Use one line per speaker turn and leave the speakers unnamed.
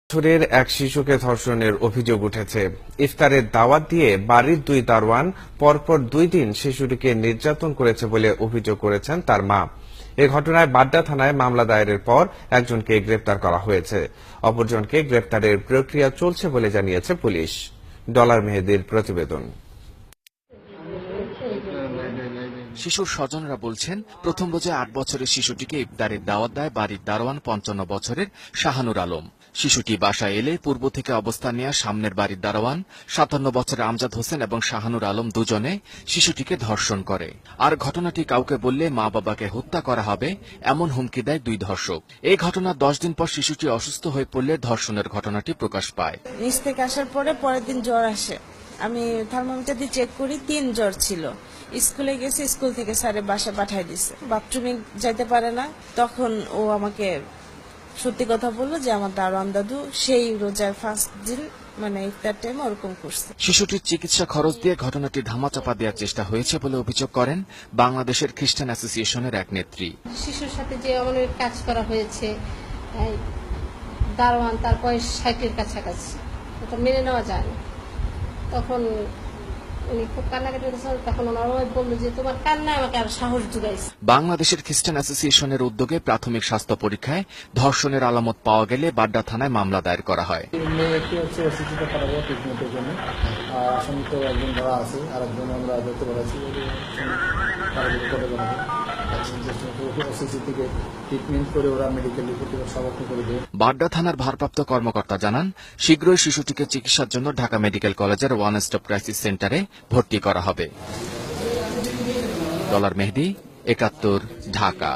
বছরের এক শিশুকে ধর্ষণের অভিযোগ উঠেছে। ইফতারের দাওয়াত দিয়ে বাড়ির দুই দারোয়ান পরপর 2 দিন শিশুটিকে নির্যাতন করেছে বলে অভিযোগ করেছেন তার মা। এ ঘটনায় বাড্ডা থানায় মামলা দায়েরের পর একজনকে গ্রেপ্তার করা হয়েছে। অপরজনকে গ্রেপ্তারের প্রক্রিয়া চলছে বলে জানিয়েছে পুলিশ। ডলার মেহেদীর প্রতিবেদন।
শিশুর স্বজনরা বলছেন, প্রথম রোজে 8 বছরের শিশুটিকে ইফতারের দাওয়াত দেয় বাড়ির দারোয়ান 55 বছরের শাহানুর আলম। শিশুটি বাসায় এলে পূর্ব থেকে অবস্থান নেওয়া সামনের বাড়ির দারোয়ান 57 বছরের আমজাদ হোসেন এবং শাহানুর আলম দুজনে শিশুটিকে ধর্ষণ করে। আর ঘটনাটি কাউকে বললে মা বাবাকে হত্যা করা হবে এমন হুমকি দেয় দুই ধর্ষক। এই ঘটনার 10 দিন পর শিশুটি অসুস্থ হয়ে পড়লে ধর্ষণের ঘটনাটি প্রকাশ পায়।
নিচ থেকে আসার পরের দিন জ্বর আসে। আমি থার্মোমিটার দিয়ে চেক করি 3 জ্বর ছিল। স্কুলে গেছে, স্কুল থেকে স্যারে বাসা পাঠাই দিছে। বাথরুমে যাইতে পারে না। তখন ও আমাকে সত্যি কথা বললো যে আমার দারোয়ান দাদু সেই রোজার ফার্স্ট দিন মানে ইফতার টাইম ওরকম করছে।
শিশুটির চিকিৎসা খরচ দিয়ে ঘটনাটি ধামাচাপা দেওয়ার চেষ্টা হয়েছে বলে অভিযোগ করেন বাংলাদেশের খ্রিস্টান অ্যাসোসিয়েশনের এক নেত্রী।
শিশুর সাথে যে অমানবিক কাজ করা হয়েছে, দারোয়ান তার বয়স 60-এর কাছাকাছি, এটা মেনে নেওয়া যায় না। তখন উনি খুব কান্নাকাটি করেছেন। তখন ওনার বললো যে তোমার কান্না আমাকে আর সাহস জুগাইছে।
বাংলাদেশের খ্রিস্টান অ্যাসোসিয়েশনের উদ্যোগে প্রাথমিক স্বাস্থ্য পরীক্ষায় ধর্ষণের আলামত পাওয়া গেলে বাড্ডা থানায় মামলা দায়ের করা হয়। বাড্ডা থানার ভারপ্রাপ্ত কর্মকর্তা জানান, শীঘ্রই শিশুটিকে চিকিৎসার জন্য ঢাকা মেডিকেল কলেজের ওয়ান স্টপ ক্রাইসিস সেন্টারে ভর্তি করা হবে। ডলার মেহেদী, 71, ঢাকা।